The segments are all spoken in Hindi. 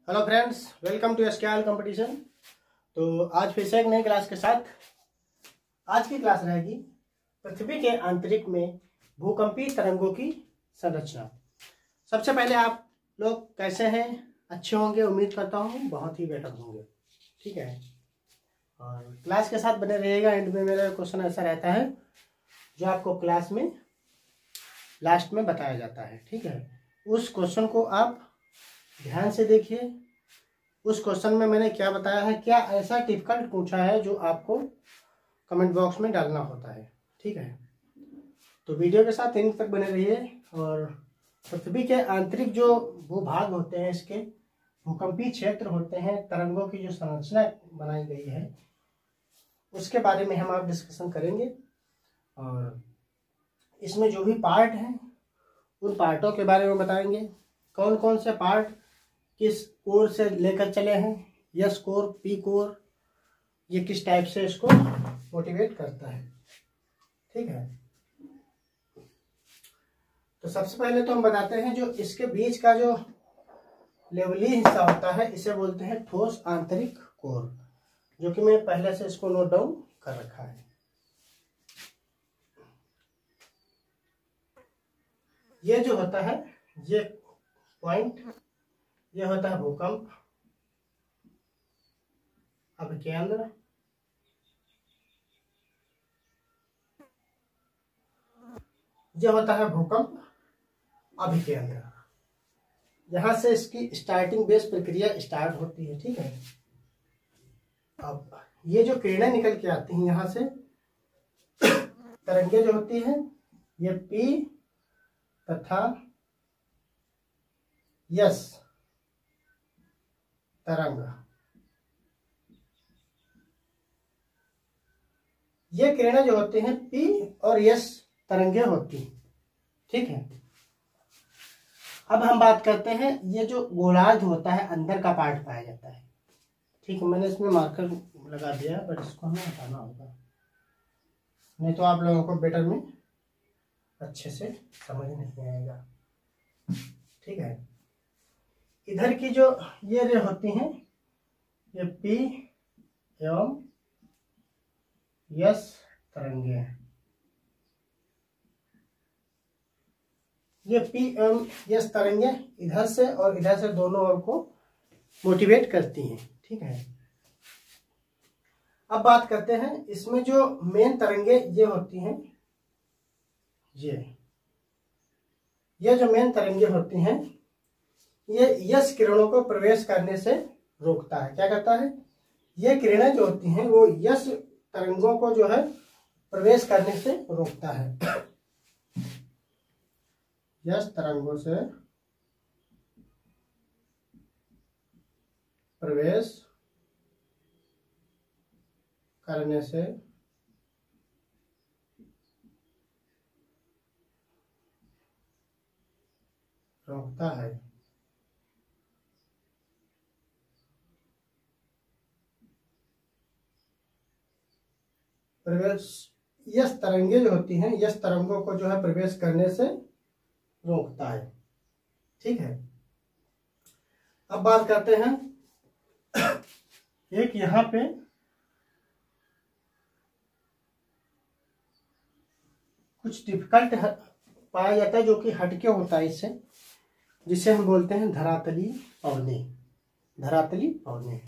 Hello friends, welcome to SKL competition. तो आज फिर से एक नई क्लास के साथ आज की क्लास रहेगी पृथ्वी के आंतरिक में भूकंपीय तरंगों की संरचना। सबसे पहले आप लोग कैसे हैं? अच्छे होंगे, उम्मीद करता हूँ बहुत ही बेटर होंगे। ठीक है, और क्लास के साथ बने रहिएगा। एंड में मेरा क्वेश्चन ऐसा रहता है जो आपको क्लास में लास्ट में बताया जाता है। ठीक है, उस क्वेश्चन को आप ध्यान से देखिए। उस क्वेश्चन में मैंने क्या बताया है, क्या ऐसा डिफिकल्ट पूछा है जो आपको कमेंट बॉक्स में डालना होता है। ठीक है, तो वीडियो के साथ एंड तक बने रहिए। और पृथ्वी के आंतरिक जो भूभाग होते हैं, इसके भूकंपीय क्षेत्र होते हैं, तरंगों की जो संरचना बनाई गई है उसके बारे में हम आप डिस्कशन करेंगे। और इसमें जो भी पार्ट हैं उन पार्टों के बारे में बताएंगे। कौन कौन से पार्ट किस कोर से लेकर चले हैं, यस कोर, पी कोर, ये किस टाइप से इसको मोटिवेट करता है। ठीक है, तो सबसे पहले तो हम बताते हैं जो इसके बीच का जो लेवली हिस्सा होता है इसे बोलते हैं ठोस आंतरिक कोर, जो कि मैं पहले से इसको नोट डाउन कर रखा है। ये जो होता है, ये पॉइंट, ये होता है भूकंप अभिकेंद्र। ये होता है भूकंप अभिकेंद्र, जहां से इसकी स्टार्टिंग बेस प्रक्रिया स्टार्ट होती है। ठीक है, अब ये जो किरणें निकल के आती हैं यहां से, तरंगे जो होती हैं, ये पी तथा यस तरंग, ये किरणें जो होती हैं पी और यस तरंगे होती हैं। ठीक है, अब हम बात करते हैं ये जो गोलार्ध होता है अंदर का पार्ट पाया जाता है। ठीक है, मैंने इसमें मार्कर लगा दिया है, बट इसको हमें हटाना होगा, नहीं तो आप लोगों को बेटर में अच्छे से समझ नहीं आएगा। ठीक है, इधर की जो ये रे होती हैं, ये पी एवं यस तरंगे हैं। ये पी एवं यस तरंगे इधर से और इधर से दोनों ओर को मोटिवेट करती हैं। ठीक है, अब बात करते हैं इसमें जो मेन तरंगे ये होती हैं, ये जो मेन तरंगे होती हैं ये यस किरणों को प्रवेश करने से रोकता है। क्या करता है, ये किरणें जो होती हैं वो यस तरंगों को जो है प्रवेश करने से रोकता है। यस तरंगों से प्रवेश करने से रोकता है। प्रवेश, यस तरंगे जो होती हैं यस तरंगों को जो है प्रवेश करने से रोकता है। ठीक है, अब बात करते हैं एक यहाँ पे कुछ डिफिकल्ट पाया जाता है जो कि हटके होता है इससे, जिसे हम बोलते हैं धरातली पवने। धरातली पवने,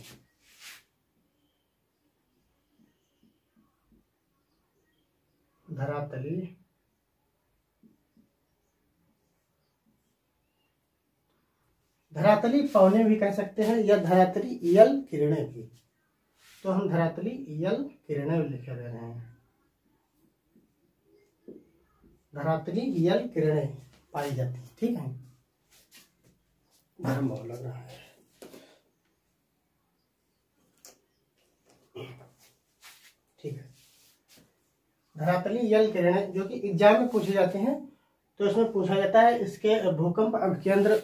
धरातली धरातली पवने भी कह सकते हैं, या धरातली ईयल किरणें भी। तो हम धरातली ईयल किरणें लिखे दे रहे हैं। धरातली ईयल किरणें पाई जाती है। ठीक है, गर्म बहुत लग रहा है। ठीक है, धरातली ईयल किरणें जो कि एग्जाम में पूछे जाते हैं, तो इसमें पूछा जाता है इसके भूकंप अभिकेंद्र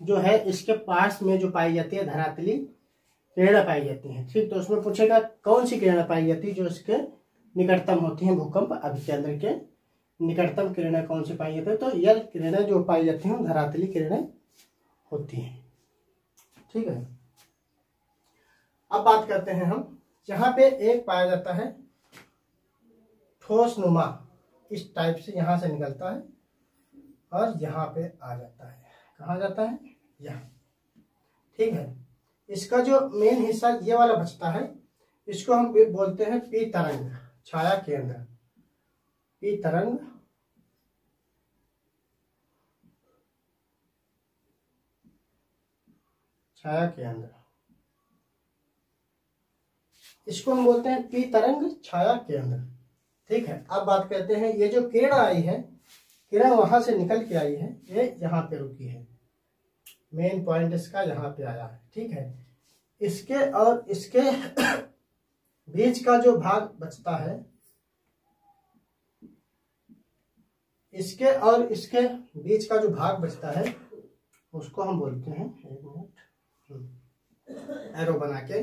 जो है इसके पास में जो पाई जाती है धरातली किरणें पाई जाती हैं। ठीक, तो उसमें पूछेगा कौन सी किरणें पाई जाती है जो इसके निकटतम होती हैं, भूकंप अभिकेंद्र के निकटतम किरणें कौन सी पाई जाती है। तो यल किरणें जो पाई जाती हैं धरातली किरणें होती हैं। ठीक है। अब बात करते हैं हम, यहाँ पे एक पाया जाता है ठोस नुमा, इस टाइप से यहाँ से निकलता है और यहाँ पे आ जाता है। कहाँ जाता है? यहाँ। ठीक है। इसका जो मेन हिस्सा ये वाला बचता है, इसको हम बोलते हैं पी तरंग छाया केंद्र। पी तरंग छाया केंद्र, इसको हम बोलते हैं पी तरंग छाया केंद्र। ठीक है। अब बात करते हैं, ये जो किरण आई है, किरण वहां से निकल के आई है, ये यहाँ पे रुकी है, मेन पॉइंट इसका यहाँ पे आया है। ठीक है। इसके और इसके बीच का जो भाग बचता है, इसके और इसके बीच का जो भाग बचता है, उसको हम बोलते हैं, एक मिनट एरो बना के,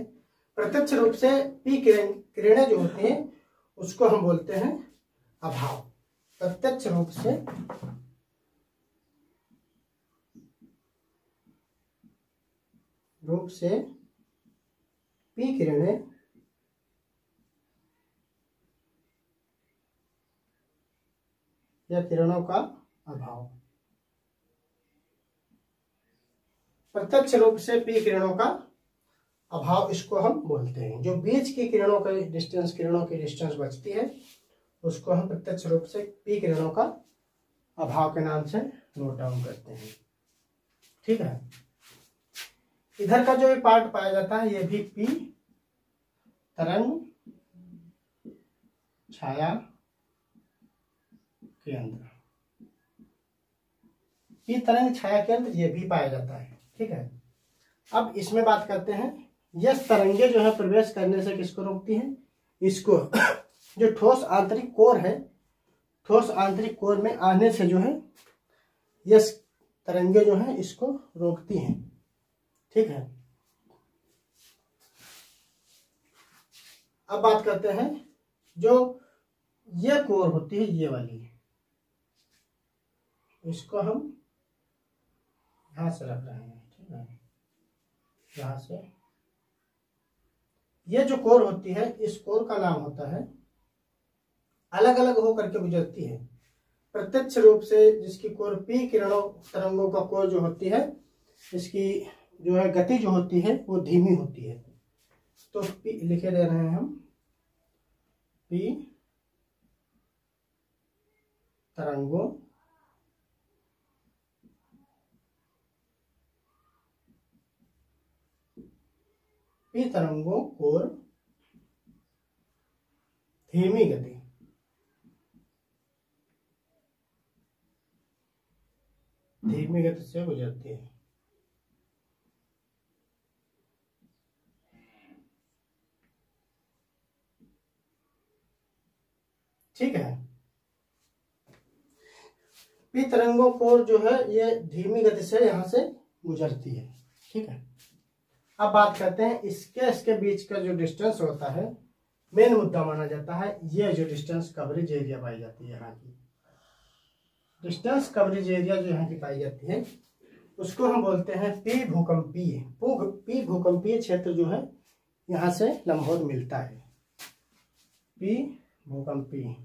प्रत्यक्ष रूप से पी किरणें जो होती हैं उसको हम बोलते हैं अभाव। प्रत्यक्ष रूप से पी किरणें या किरणों का अभाव। प्रत्यक्ष रूप से पी किरणों का अभाव इसको हम बोलते हैं। जो बीच की किरणों का डिस्टेंस, किरणों की डिस्टेंस बचती है, उसको हम प्रत्यक्ष रूप से पी किरणों का अभाव के नाम से नोट डाउन करते हैं। ठीक है। इधर का जो ये पार्ट पाया जाता है, ये भी पी तरंग छाया केंद्र, पी तरंग छाया केंद्र ये भी पाया जाता है। ठीक है। अब इसमें बात करते हैं, यह तरंगे जो है प्रवेश करने से किसको रोकती हैं? इसको जो ठोस आंतरिक कोर है, ठोस आंतरिक कोर में आने से जो है यह तरंगे जो है इसको रोकती हैं। ठीक है। अब बात करते हैं, जो ये कोर होती है, ये वाली, इसको हम यहां से रख रहे हैं। ठीक है। यहां से ये जो कोर होती है, इस कोर का नाम होता है, अलग अलग होकर के गुजरती है। प्रत्यक्ष रूप से जिसकी कोर पी किरणों तरंगों का कोर जो होती है, इसकी जो है गति जो होती है वो धीमी होती है। तो पी लिखे दे रहे हैं हम, पी तरंगों पी तरंगों कोर धीमी गति, धीमी गति से गुजरती है। ठीक है। पी तरंगों कोर जो है ये धीमी गति से यहां से गुजरती है। ठीक है। अब बात करते हैं, इसके बीच का जो डिस्टेंस होता है, मेन मुद्दा माना जाता है। ये जो डिस्टेंस कवरेज एरिया पाई जाती है, यहाँ की डिस्टेंस कवरेज एरिया जो यहाँ की पाई जाती है, उसको हम बोलते हैं पी भूकंपीय। पी भूकंपीय क्षेत्र जो है यहाँ से लंबवत मिलता है। पी भूकंपीय,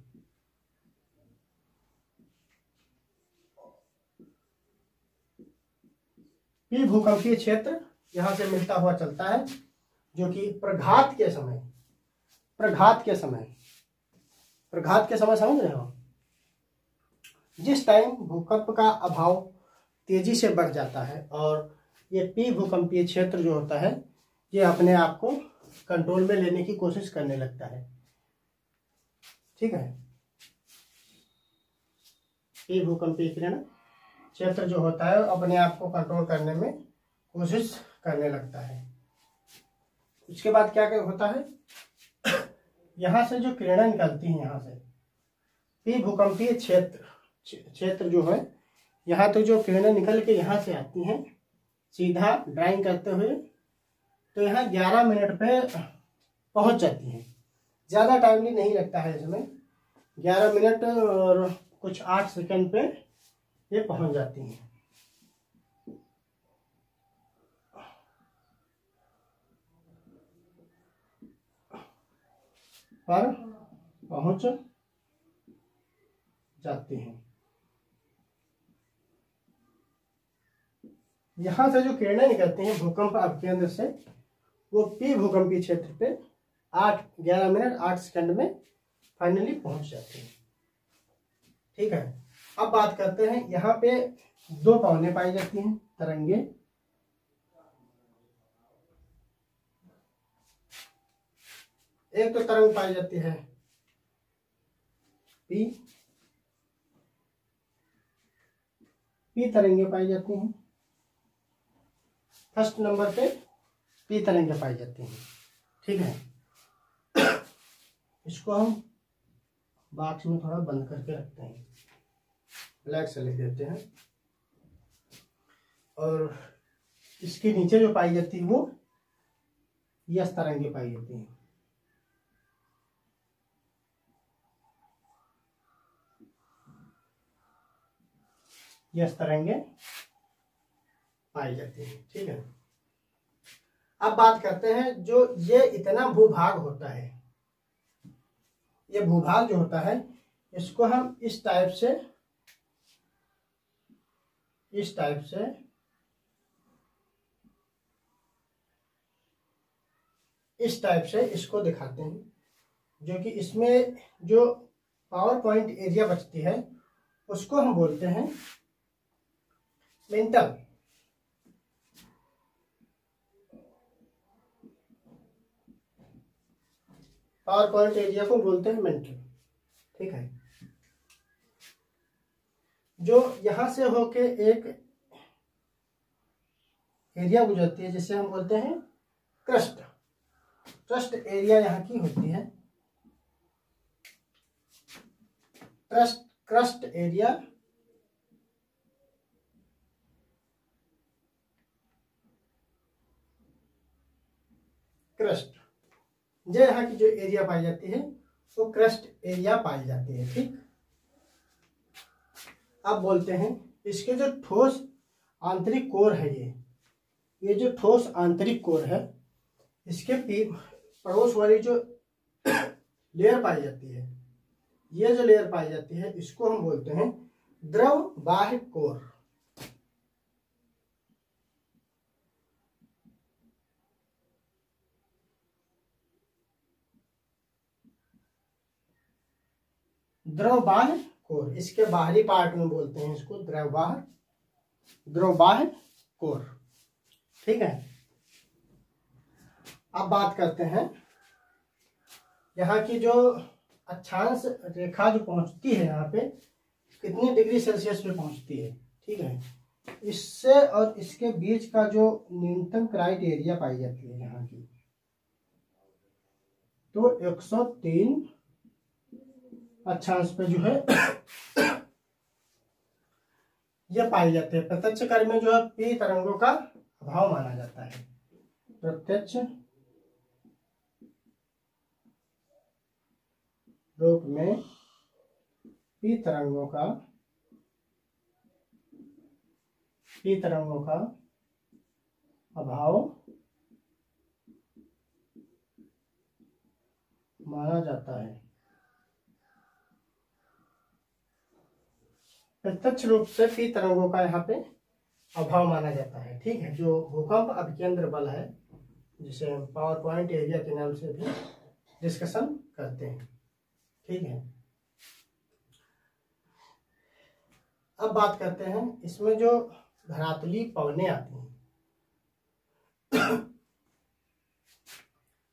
पी भूकंपीय क्षेत्र यहां से मिलता हुआ चलता है, जो कि प्रघात के समय समझ रहे हो, जिस टाइम भूकंप का अभाव तेजी से बढ़ जाता है और ये पी भूकंपीय क्षेत्र जो होता है, ये अपने आप को कंट्रोल में लेने की कोशिश करने लगता है। ठीक है। पी भूकंपीय किरण क्षेत्र जो होता है अपने आप को कंट्रोल करने में कोशिश करने लगता है। उसके बाद क्या क्या होता है, यहां से जो किरणें निकलती हैं, यहां से पी भूकंपीय क्षेत्र जो है, यहाँ तो जो किरणें निकल के यहाँ से आती हैं सीधा ड्राइंग करते हुए, तो यहाँ 11 मिनट पे पहुंच जाती हैं। ज़्यादा टाइम भी नहीं लगता है इसमें, 11 मिनट और कुछ 8 सेकंड पे ये पहुंच जाती हैं। पर पहुंच जाती हैं। यहां से जो किरणें निकलती हैं भूकंप अपकेंद्र से, वो पी भूकंपीय क्षेत्र पे 11 मिनट 8 सेकंड में फाइनली पहुंच जाती है। ठीक है, अब बात करते हैं, यहाँ पे दो पवनें पाई जाती हैं, तरंगे। एक तो तरंग पाई जाती है पी तरंगे पाई जाती हैं। फर्स्ट नंबर पे पी तरंगे पाई जाती हैं। ठीक है, इसको हम बॉक्स में थोड़ा बंद करके रखते हैं, ब्लैक से लिख देते हैं। और इसके नीचे जो पाई जाती है वो यस तरंगे पाई जाती हैं। यस तरंगे पाई जाती है। ठीक है, अब बात करते हैं, जो ये इतना भूभाग होता है, ये भूभाग जो होता है इसको हम इस टाइप से इसको दिखाते हैं, जो कि इसमें जो पावर पॉइंट एरिया बचती है उसको हम बोलते हैं मेंटल। पावर पॉइंट एरिया को बोलते हैं मेंटल। ठीक है, जो यहां से होके एक एरिया गुजरती है जिसे हम बोलते हैं क्रस्ट एरिया यहाँ की होती है। क्रस्ट एरिया जो यहाँ की जो एरिया पाई जाती है वो क्रस्ट एरिया पाई जाती है। ठीक, अब बोलते हैं इसके जो ठोस आंतरिक कोर है, ये जो ठोस आंतरिक कोर है, इसके पड़ोस वाली जो लेयर पाई जाती है, ये जो लेयर पाई जाती है इसको हम बोलते हैं द्रव बाह्य कोर। द्रव बाह्य कोर, इसके बाहरी पार्ट में बोलते हैं इसको द्रव बाह्य कोर। ठीक है, अब बात करते हैं यहाँ की जो अक्षांश रेखा जो पहुंचती है यहाँ पे कितनी डिग्री सेल्सियस पे पहुंचती है। ठीक है, इससे और इसके बीच का जो न्यूनतम क्राइटेरिया पाई जाती है यहाँ की, तो 103 अक्षांश पे जो है यह पाई जाते हैं। प्रत्यक्ष कार्य में जो है पी तरंगों का अभाव माना जाता है। प्रत्यक्ष रूप में पी तरंगों का अभाव माना जाता है। प्रत्यक्ष रूप से पी तरंगों का यहाँ पे अभाव माना जाता है। ठीक है, जो भूकंप अभिकेंद्र बल है जिसे हम पावर पॉइंट एरिया के नाम से भी डिस्कशन करते हैं। ठीक है, अब बात करते हैं इसमें जो धरातली पवनें आती हैं।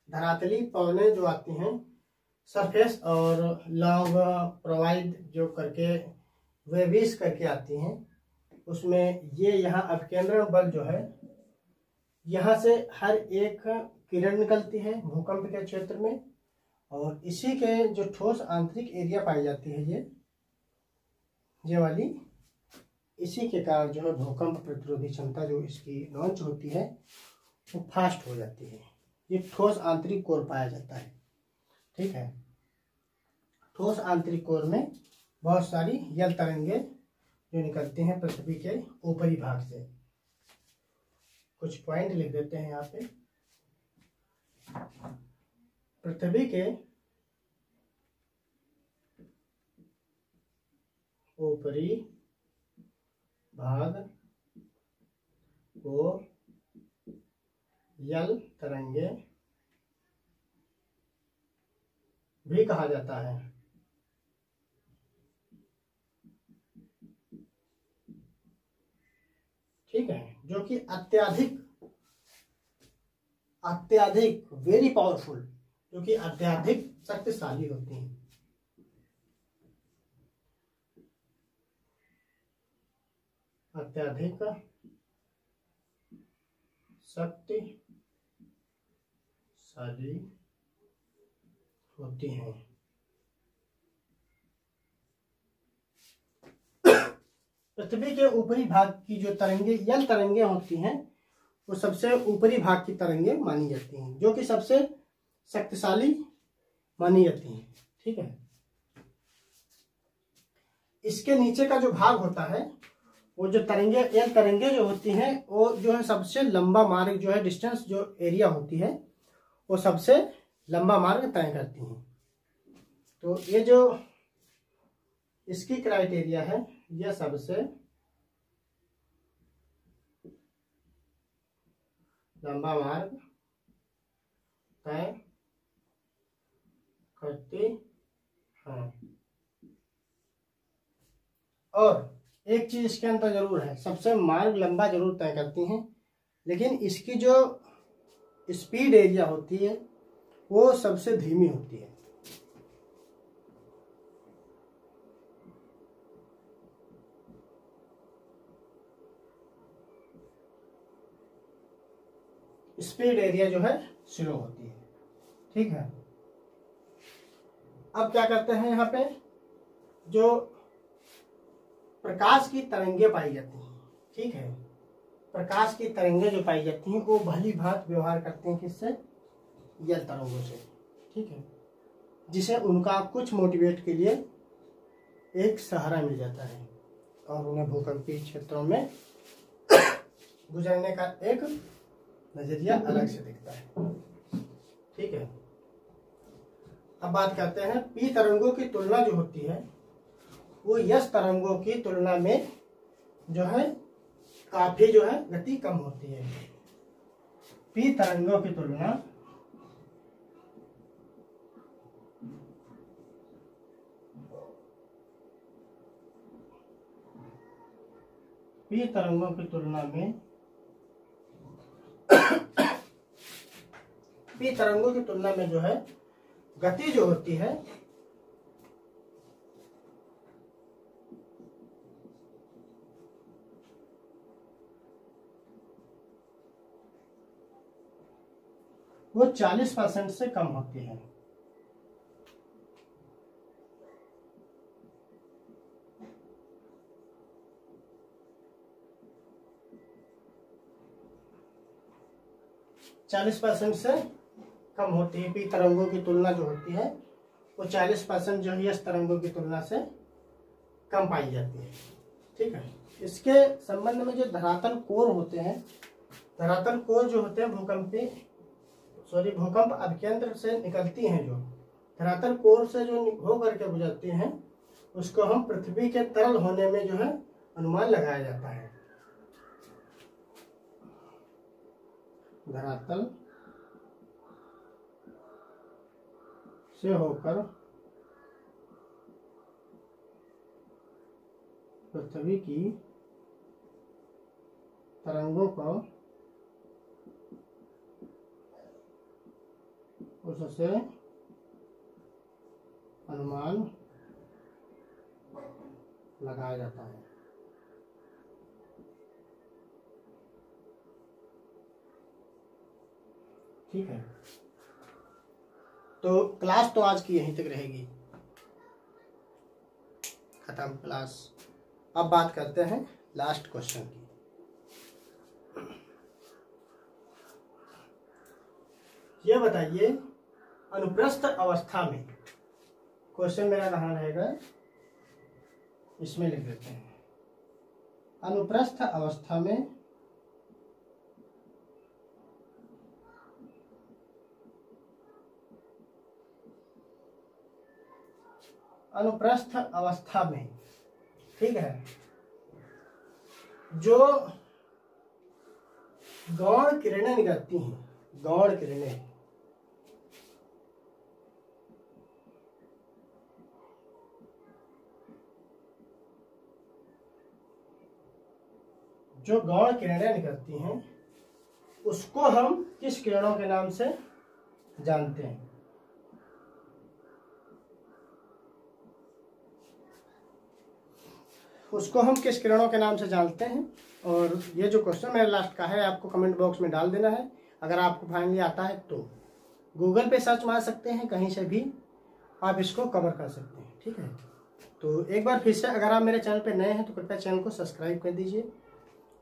धरातली पवनें जो आती हैं सरफेस और लॉन्ग प्रोवाइड जो करके वेविस करके आती हैं, उसमें ये यहाँ अपकेंद्रण बल जो है यहाँ से हर एक किरण निकलती है भूकंप के क्षेत्र में, और इसी के जो ठोस आंतरिक एरिया पाई जाती है ये वाली, इसी के कारण जो है भूकंप प्रतिरोधी क्षमता जो इसकी लॉन्च होती है वो फास्ट हो जाती है। ये ठोस आंतरिक कोर पाया जाता है। ठीक है, ठोस आंतरिक कोर में बहुत सारी यल तरंगे जो निकलती हैं पृथ्वी के ऊपरी भाग से। कुछ पॉइंट लिख देते हैं यहाँ पे। पृथ्वी के ऊपरी भाग को यल तरंगे भी कहा जाता है। ठीक है, जो कि अत्यधिक वेरी पावरफुल, जो कि अत्यधिक शक्तिशाली होती हैं। अत्यधिक शक्तिशाली होती हैं। पृथ्वी के ऊपरी भाग की जो तरंगे यल तरंगे होती हैं, वो सबसे ऊपरी भाग की तरंगे मानी जाती हैं, जो कि सबसे शक्तिशाली मानी जाती हैं। ठीक है, इसके नीचे का जो भाग होता है, वो जो तरंगे यल तरंगे जो होती हैं, वो जो है सबसे लंबा मार्ग जो है, डिस्टेंस जो एरिया होती है, वो सबसे लंबा मार्ग तय करती हैं। तो ये जो इसकी क्राइटेरिया है, यह सबसे लंबा मार्ग तय करती है। और एक चीज इसके अंदर जरूर है, सबसे मार्ग लंबा जरूर तय करती हैं, लेकिन इसकी जो स्पीड एरिया होती है वो सबसे धीमी होती है। स्पीड एरिया जो है स्लो होती है। ठीक है, अब क्या करते हैं, यहाँ पे जो प्रकाश की तरंगे पाई जाती हैं, ठीक है, प्रकाश की तरंगे जो पाई जाती हैं वो भली भांति व्यवहार करते हैं किससे, यल तरंगों से। ठीक है, जिसे उनका कुछ मोटिवेट के लिए एक सहारा मिल जाता है और उन्हें भूकंपीय क्षेत्रों में गुजरने का एक नजरिया अलग से दिखता है। ठीक है, अब बात करते हैं पी तरंगों की तुलना जो होती है, वो यस तरंगों की तुलना में जो है काफी जो है गति कम होती है। पी तरंगों की तुलना में पी तरंगों की तुलना में जो है गति जो होती है वो 40% से कम होती है। चालीस % से कम होती है। पी तरंगों की तुलना जो होती है वो 40% जो है यस तरंगों की तुलना से कम पाई जाती है। ठीक है, इसके संबंध में जो धरातल कोर होते हैं, धरातल कोर जो होते हैं भूकंप अभिकेंद्र से निकलती हैं, जो धरातल कोर से जो हो करके गुजरती हैं, उसको हम पृथ्वी के तरल होने में जो है अनुमान लगाया जाता है। धरातल से होकर पृथ्वी की तरंगों को उससे अनुमान लगाया जाता है। ठीक है, तो क्लास तो आज की यहीं तक रहेगी, खत्म क्लास। अब बात करते हैं लास्ट क्वेश्चन की। ये बताइए, अनुप्रस्थ अवस्था में, क्वेश्चन मेरा कहाँ रहेगा, इसमें लिख देते हैं। अनुप्रस्थ अवस्था में ठीक है। जो गौण किरणें निकलती हैं, गौण किरणें, जो गौण किरणें निकलती हैं उसको हम किस किरणों के नाम से जानते हैं? उसको हम किस किरणों के नाम से जानते हैं? और ये जो क्वेश्चन मेरे लास्ट का है आपको कमेंट बॉक्स में डाल देना है। अगर आपको फाइनली आता है तो गूगल पे सर्च मार सकते हैं, कहीं से भी आप इसको कवर कर सकते हैं। ठीक है, तो एक बार फिर से अगर आप मेरे चैनल पे नए हैं तो कृपया चैनल को सब्सक्राइब कर दीजिए,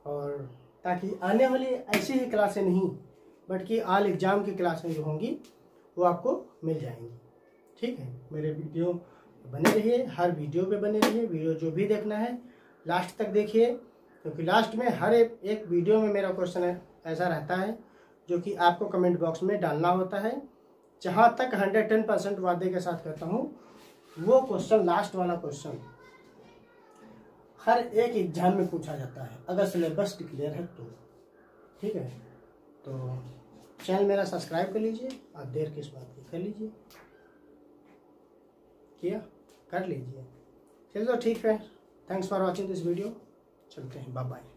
और ताकि आने वाली ऐसी ही क्लासें नहीं बल्कि ऑल एग्जाम की क्लासें जो होंगी वो आपको मिल जाएंगी। ठीक है, मेरे वीडियो बने रहिए, हर वीडियो पे बने रहिए। वीडियो जो भी देखना है लास्ट तक देखिए, क्योंकि लास्ट में हर एक वीडियो में मेरा क्वेश्चन ऐसा रहता है जो कि आपको कमेंट बॉक्स में डालना होता है। जहाँ तक 110% वादे के साथ कहता हूँ, वो क्वेश्चन, लास्ट वाला क्वेश्चन हर एक एग्जाम में पूछा जाता है, अगर सिलेबस क्लियर है तो। ठीक है, तो चैनल मेरा सब्सक्राइब कर लीजिए, आप देर किस बात की कर लीजिए, किया कर लीजिए। चलिए तो ठीक है, thanks for watching this video, चलते हैं, बाय बाय।